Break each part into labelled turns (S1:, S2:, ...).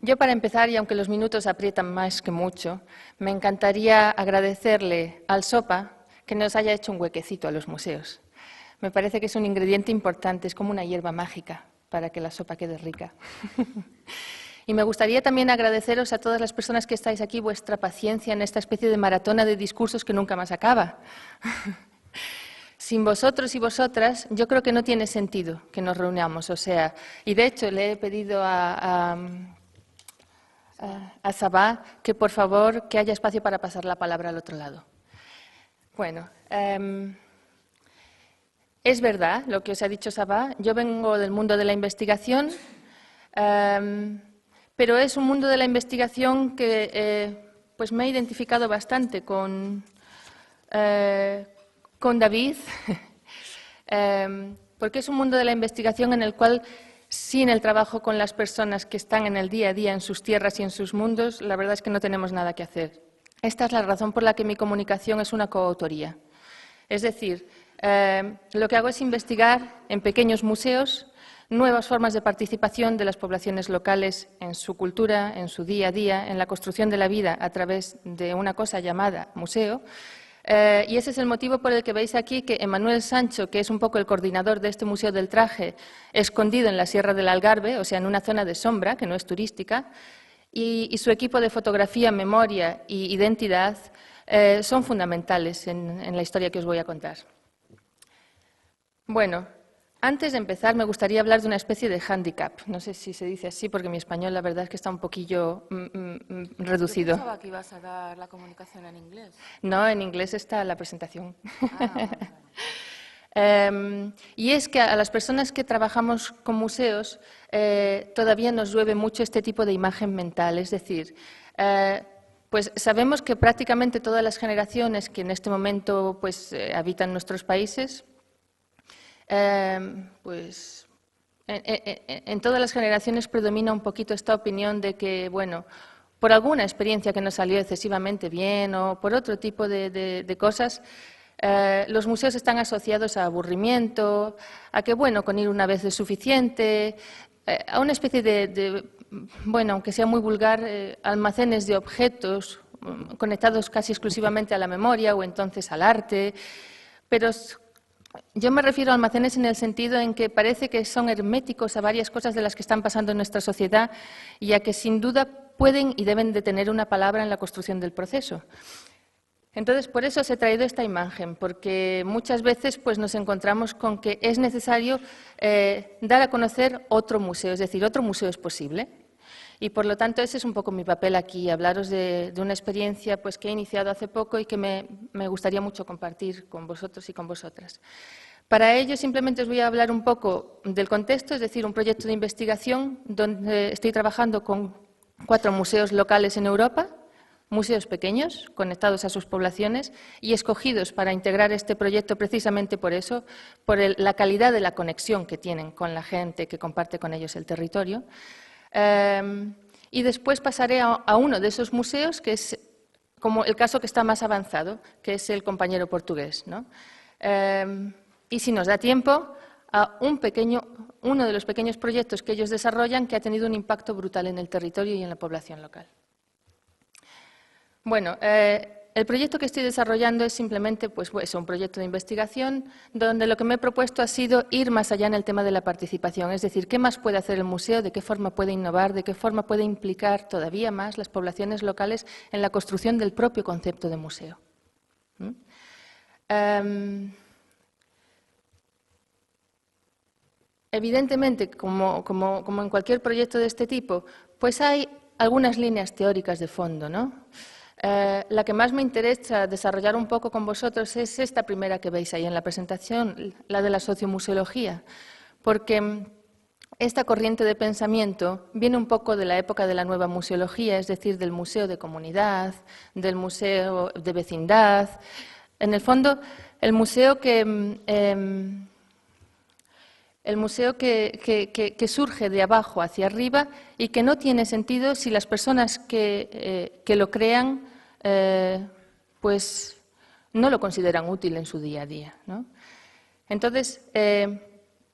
S1: Yo, para empezar, y aunque los minutos aprietan más que mucho, me encantaría agradecerle al SOPA que nos haya hecho un huequecito a los museos. Me parece que es un ingrediente importante, es como una hierba mágica para que la sopa quede rica. Y me gustaría también agradeceros a todas las personas que estáis aquí vuestra paciencia en esta especie de maratona de discursos que nunca más acaba. Sin vosotros y vosotras, yo creo que no tiene sentido que nos reunamos. Y de hecho le he pedido a Sabah que por favor que haya espacio para pasar la palabra al otro lado. Bueno, es verdad lo que os ha dicho Sabah. Yo vengo del mundo de la investigación, pero es un mundo de la investigación que pues me he identificado bastante con David, porque es un mundo de la investigación en el cual, sin el trabajo con las personas que están en el día a día en sus tierras y en sus mundos, la verdad es que no tenemos nada que hacer. Esta es la razón por la que mi comunicación es una coautoría. Es decir, lo que hago es investigar en pequeños museos nuevas formas de participación de las poblaciones locales en su cultura, en su día a día, en la construcción de la vida a través de una cosa llamada museo. Y ese es el motivo por el que veis aquí que Emanuel Sancho, que es un poco el coordinador de este Museo del Traje, escondido en la Sierra del Algarve, o sea, en una zona de sombra, que no es turística, y su equipo de fotografía, memoria e identidad son fundamentales en la historia que os voy a contar. Bueno, antes de empezar me gustaría hablar de una especie de hándicap. No sé si se dice así, porque mi español la verdad es que está un poquillo reducido.
S2: Yo pensaba que ibas a dar la comunicación en inglés.
S1: No, en inglés está la presentación.
S2: Vale.
S1: Y es que a las personas que trabajamos con museos todavía nos llueve mucho este tipo de imagen mental. Es decir, pues sabemos que prácticamente todas las generaciones que en este momento pues, habitan nuestros países, pues en todas las generaciones predomina un poquito esta opinión de que, bueno, por alguna experiencia que no salió excesivamente bien o por otro tipo de cosas, los museos están asociados a aburrimiento, a que, bueno, con ir una vez es suficiente, a una especie bueno, aunque sea muy vulgar, almacenes de objetos conectados casi exclusivamente a la memoria o entonces al arte, pero yo me refiero a almacenes en el sentido en que parece que son herméticos a varias cosas de las que están pasando en nuestra sociedad y a que sin duda pueden y deben de tener una palabra en la construcción del proceso. Entonces, por eso os he traído esta imagen, porque muchas veces pues, nos encontramos con que es necesario dar a conocer otro museo, es decir, otro museo es posible. Y, por lo tanto, ese es un poco mi papel aquí, hablaros de una experiencia pues, que he iniciado hace poco y que me gustaría mucho compartir con vosotros y con vosotras. Para ello, simplemente os voy a hablar un poco del contexto, es decir, un proyecto de investigación donde estoy trabajando con 4 museos locales en Europa, museos pequeños, conectados a sus poblaciones y escogidos para integrar este proyecto precisamente por eso, por la calidad de la conexión que tienen con la gente que comparte con ellos el territorio. Y después pasaré a uno de esos museos, que es como el caso que está más avanzado, que es el compañero portugués, ¿no? Y si nos da tiempo, a uno de los pequeños proyectos que ellos desarrollan que ha tenido un impacto brutal en el territorio y en la población local. Bueno, el proyecto que estoy desarrollando es simplemente pues, un proyecto de investigación donde lo que me he propuesto ha sido ir más allá en el tema de la participación, es decir, qué más puede hacer el museo, de qué forma puede innovar, de qué forma puede implicar todavía más las poblaciones locales en la construcción del propio concepto de museo. Evidentemente, como en cualquier proyecto de este tipo, pues hay algunas líneas teóricas de fondo, ¿no? La que más me interesa desarrollar un poco con vosotros es esta primera que veis ahí en la presentación, la de la sociomuseología, porque esta corriente de pensamiento viene un poco de la época de la nueva museología, es decir, del museo de comunidad, del museo de vecindad. En el fondo, el museo que surge de abajo hacia arriba y que no tiene sentido si las personas que lo crean pues no lo consideran útil en su día a día, ¿no? Entonces,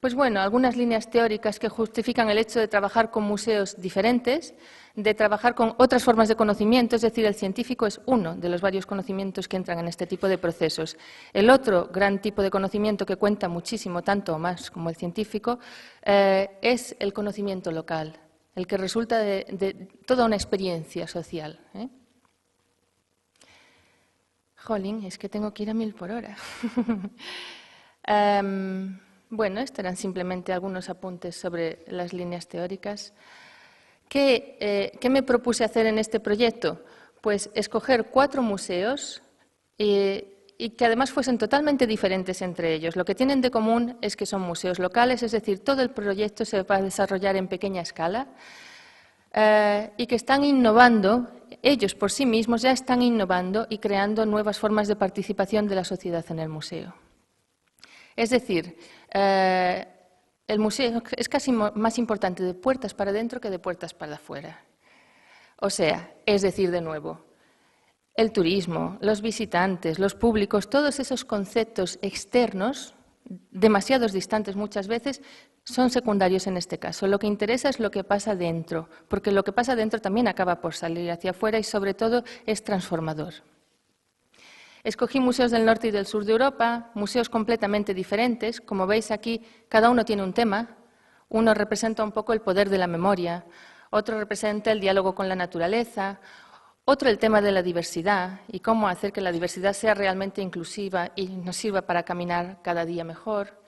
S1: Pues bueno, algunas líneas teóricas que justifican el hecho de trabajar con museos diferentes, de trabajar con otras formas de conocimiento, es decir, el científico es uno de los varios conocimientos que entran en este tipo de procesos. El otro gran tipo de conocimiento que cuenta muchísimo, tanto o más como el científico, es el conocimiento local, el que resulta de toda una experiencia social. Jolín, es que tengo que ir a 1000 por hora. Bueno, estos eran simplemente algunos apuntes sobre las líneas teóricas. ¿Qué me propuse hacer en este proyecto? Pues escoger 4 museos y que además fuesen totalmente diferentes entre ellos. Lo que tienen de común es que son museos locales, es decir, todo el proyecto se va a desarrollar en pequeña escala y que están innovando, ellos por sí mismos ya están innovando y creando nuevas formas de participación de la sociedad en el museo. Es decir, el museo es casi más importante de puertas para adentro que de puertas para afuera. O sea, es decir, de nuevo, el turismo, los visitantes, los públicos, todos esos conceptos externos, demasiado distantes muchas veces, son secundarios en este caso. Lo que interesa es lo que pasa dentro, porque lo que pasa dentro también acaba por salir hacia afuera y, sobre todo, es transformador. Escogí museos del norte y del sur de Europa, museos completamente diferentes. Como veis aquí, cada uno tiene un tema. Uno representa un poco el poder de la memoria, otro representa el diálogo con la naturaleza, otro el tema de la diversidad y cómo hacer que la diversidad sea realmente inclusiva y nos sirva para caminar cada día mejor.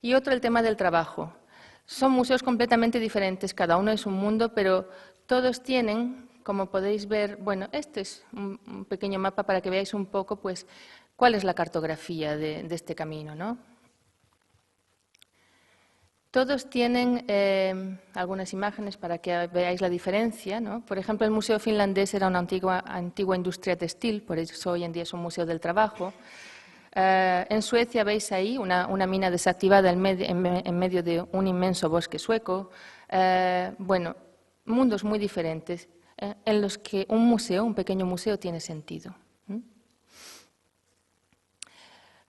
S1: Y otro el tema del trabajo. Son museos completamente diferentes, cada uno es un mundo, pero todos tienen, como podéis ver, bueno, este es un pequeño mapa para que veáis un poco, pues, cuál es la cartografía de este camino, ¿no? Todos tienen algunas imágenes para que veáis la diferencia, ¿no? Por ejemplo, el Museo Finlandés era una antigua industria textil, por eso hoy en día es un museo del trabajo. En Suecia veis ahí una mina desactivada en medio de un inmenso bosque sueco. Bueno, mundos muy diferentes en los que un museo, un pequeño museo, tiene sentido.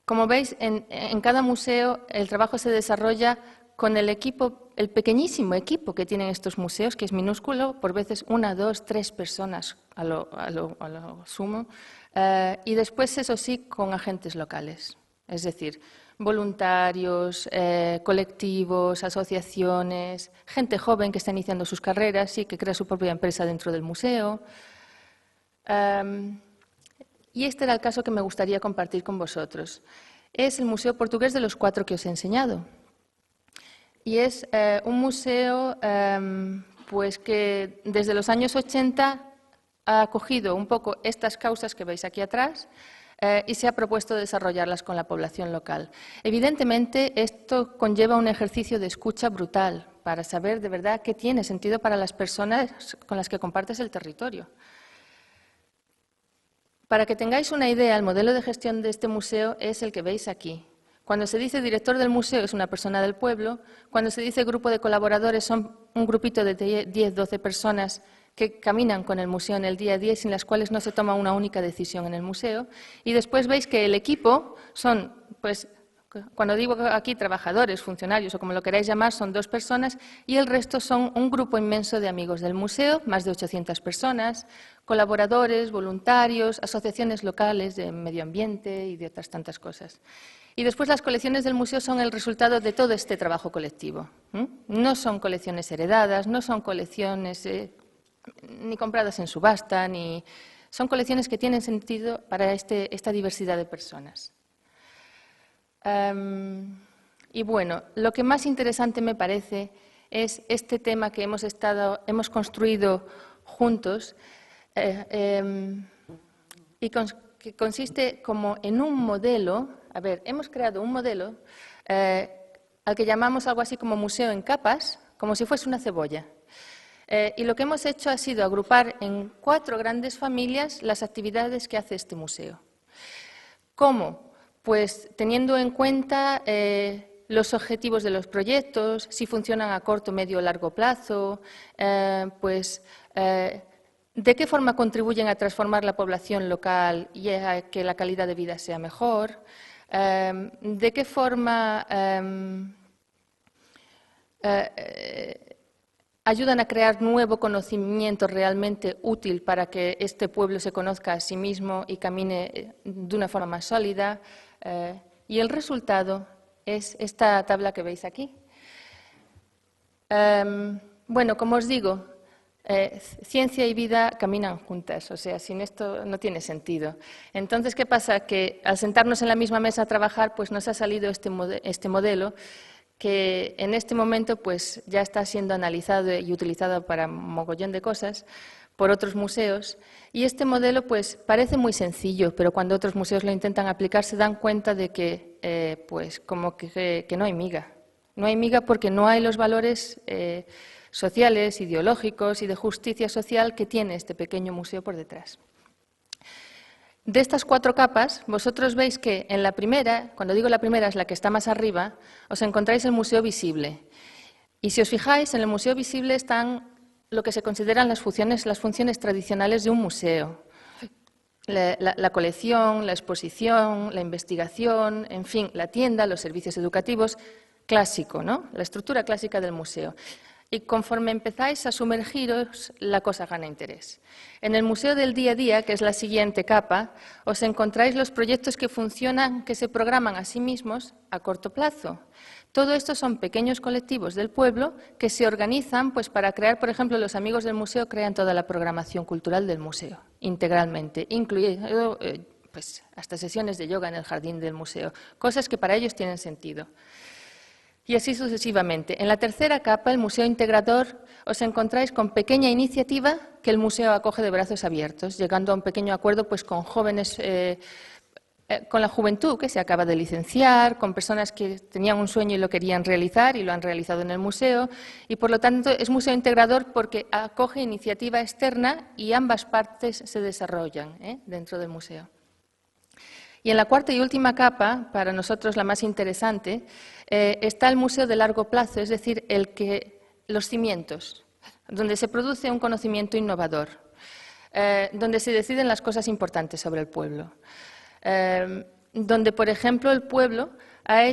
S1: Como veis, en cada museo el trabajo se desarrolla con el equipo, el pequeñísimo equipo que tienen estos museos, que es minúsculo, por veces 1, 2, 3 personas a lo sumo, y después, eso sí, con agentes locales, es decir, voluntarios, colectivos, asociaciones, gente joven que está iniciando sus carreras y que crea su propia empresa dentro del museo. Y este era el caso que me gustaría compartir con vosotros. Es el Museo Portugués de los 4 que os he enseñado. Y es un museo pues que desde los años 80 ha acogido un poco estas causas que veis aquí atrás y se ha propuesto desarrollarlas con la población local. Evidentemente, esto conlleva un ejercicio de escucha brutal para saber de verdad qué tiene sentido para las personas con las que compartes el territorio. Para que tengáis una idea, el modelo de gestión de este museo es el que veis aquí. Cuando se dice director del museo es una persona del pueblo, cuando se dice grupo de colaboradores son un grupito de 10, 12 personas que caminan con el museo en el día a día y sin las cuales no se toma una única decisión en el museo. Y después veis que el equipo son, pues, cuando digo aquí trabajadores, funcionarios o como lo queráis llamar, son 2 personas y el resto son un grupo inmenso de amigos del museo, más de 800 personas, colaboradores, voluntarios, asociaciones locales de medio ambiente y de otras tantas cosas. Y después las colecciones del museo son el resultado de todo este trabajo colectivo. No son colecciones heredadas, no son colecciones ni compradas en subasta, ni son colecciones que tienen sentido para esta diversidad de personas. Y bueno, lo que más interesante me parece es este tema que hemos construido juntos y que consiste como en un modelo. A ver, hemos creado un modelo al que llamamos algo así como museo en capas, como si fuese una cebolla. Y lo que hemos hecho ha sido agrupar en 4 grandes familias las actividades que hace este museo. ¿Cómo? Pues teniendo en cuenta los objetivos de los proyectos, si funcionan a corto, medio o largo plazo, de qué forma contribuyen a transformar la población local y a que la calidad de vida sea mejor, de qué forma ayudan a crear nuevo conocimiento realmente útil para que este pueblo se conozca a sí mismo y camine de una forma más sólida. Y el resultado es esta tabla que veis aquí. Bueno, como os digo, ciencia y vida caminan juntas, o sea, sin esto no tiene sentido. Entonces, ¿qué pasa? Que al sentarnos en la misma mesa a trabajar, pues nos ha salido este modelo que en este momento pues ya está siendo analizado y utilizado para un mogollón de cosas por otros museos. Y este modelo pues parece muy sencillo, pero cuando otros museos lo intentan aplicar se dan cuenta de que pues como que no hay miga. No hay miga porque no hay los valores sociales, ideológicos y de justicia social que tiene este pequeño museo por detrás. De estas 4 capas, vosotros veis que en la primera, cuando digo la primera es la que está más arriba, os encontráis el museo visible. Y si os fijáis, en el museo visible están lo que se consideran las funciones tradicionales de un museo. La colección, la exposición, la investigación, en fin, la tienda, los servicios educativos, clásico, ¿no? La estructura clásica del museo. Y conforme empezáis a sumergiros, la cosa gana interés. En el Museo del Día a Día, que es la siguiente capa, os encontráis los proyectos que funcionan, que se programan a sí mismos a corto plazo. Todo esto son pequeños colectivos del pueblo que se organizan pues, para crear, por ejemplo, los amigos del museo crean toda la programación cultural del museo, integralmente, incluido pues, hasta sesiones de yoga en el jardín del museo, cosas que para ellos tienen sentido. Y así sucesivamente. En la tercera capa, el museo integrador, os encontráis con pequeña iniciativa que el museo acoge de brazos abiertos, llegando a un pequeño acuerdo pues, con jóvenes, con la juventud que se acaba de licenciar, con personas que tenían un sueño y lo querían realizar y lo han realizado en el museo. Y, por lo tanto, es museo integrador porque acoge iniciativa externa y ambas partes se desarrollan dentro del museo. Y en la cuarta y última capa, para nosotros la más interesante, está el museo de largo plazo, es decir, los cimientos, donde se produce un conocimiento innovador, donde se deciden las cosas importantes sobre el pueblo, donde, por ejemplo, el pueblo ha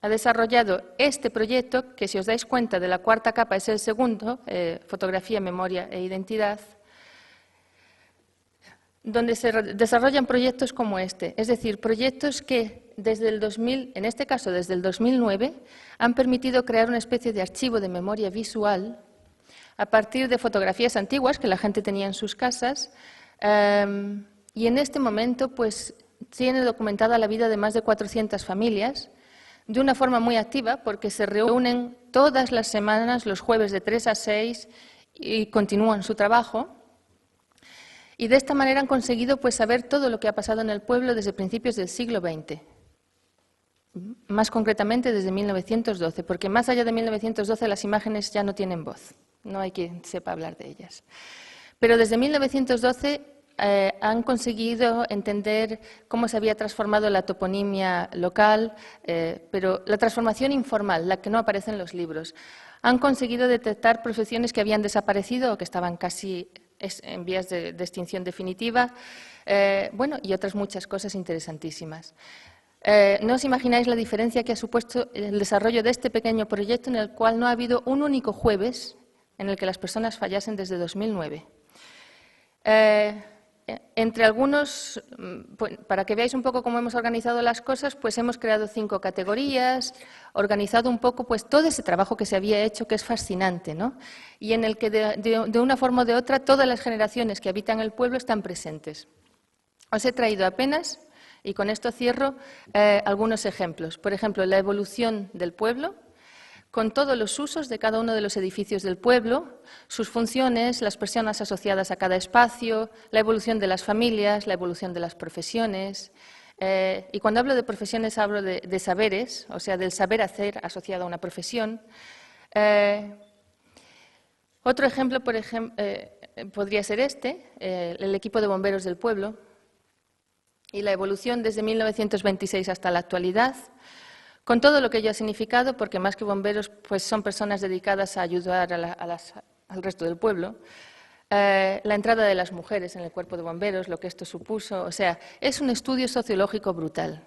S1: desarrollado este proyecto, que si os dais cuenta de la cuarta capa es el segundo, fotografía, memoria e identidad, donde se desarrollan proyectos como este, es decir, proyectos que desde el 2000, en este caso desde el 2009, han permitido crear una especie de archivo de memoria visual a partir de fotografías antiguas que la gente tenía en sus casas y en este momento pues tiene documentada la vida de más de 400 familias de una forma muy activa porque se reúnen todas las semanas, los jueves de 3 a 6 y continúan su trabajo. Y de esta manera han conseguido pues, saber todo lo que ha pasado en el pueblo desde principios del siglo XX, más concretamente desde 1912, porque más allá de 1912 las imágenes ya no tienen voz, no hay quien sepa hablar de ellas. Pero desde 1912 han conseguido entender cómo se había transformado la toponimia local, pero la transformación informal, la que no aparece en los libros. Han conseguido detectar profesiones que habían desaparecido o que estaban casi en vías de extinción definitiva, bueno, y otras muchas cosas interesantísimas. No os imagináis la diferencia que ha supuesto el desarrollo de este pequeño proyecto en el cual no ha habido un único jueves en el que las personas fallasen desde 2009. Entre algunos, para que veáis un poco cómo hemos organizado las cosas, pues hemos creado 5 categorías, organizado un poco pues todo ese trabajo que se había hecho, que es fascinante, ¿no? Y en el que de una forma o de otra todas las generaciones que habitan el pueblo están presentes. Os he traído apenas, y con esto cierro, algunos ejemplos. Por ejemplo, la evolución del pueblo, con todos los usos de cada uno de los edificios del pueblo, sus funciones, las personas asociadas a cada espacio, la evolución de las familias, la evolución de las profesiones. Y cuando hablo de profesiones hablo de saberes, o sea, del saber hacer asociado a una profesión. Otro ejemplo, podría ser el equipo de bomberos del pueblo y la evolución desde 1926 hasta la actualidad, con todo lo que ello ha significado, porque más que bomberos pues son personas dedicadas a ayudar al resto del pueblo, la entrada de las mujeres en el cuerpo de bomberos, lo que esto supuso, o sea, es un estudio sociológico brutal.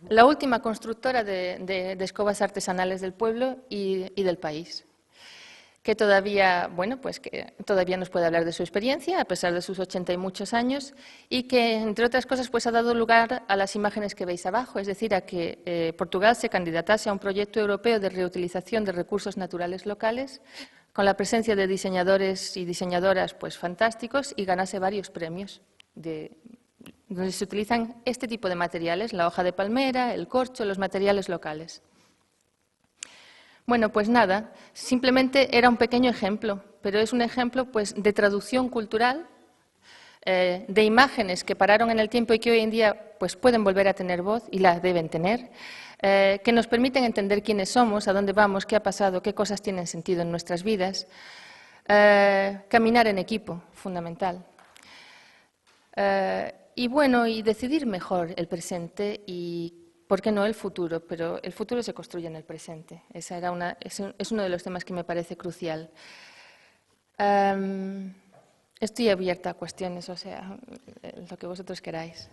S1: la última constructora de escobas artesanales del pueblo y del país, que todavía, bueno, pues que todavía nos puede hablar de su experiencia, a pesar de sus 80 y muchos años, y que, entre otras cosas, pues ha dado lugar a las imágenes que veis abajo, es decir, a que Portugal se candidatase a un proyecto europeo de reutilización de recursos naturales locales, con la presencia de diseñadores y diseñadoras pues fantásticos, y ganase varios premios donde se utilizan este tipo de materiales, la hoja de palmera, el corcho, los materiales locales. Bueno, pues nada, simplemente era un pequeño ejemplo, pero es un ejemplo pues, de traducción cultural, de imágenes que pararon en el tiempo y que hoy en día pues, pueden volver a tener voz y la deben tener, que nos permiten entender quiénes somos, a dónde vamos, qué ha pasado, qué cosas tienen sentido en nuestras vidas. Caminar en equipo, fundamental. Y bueno, y decidir mejor el presente y, ¿por qué no, el futuro? Pero el futuro se construye en el presente. Es uno de los temas que me parece crucial. Estoy abierta a cuestiones, o sea, lo que vosotros queráis.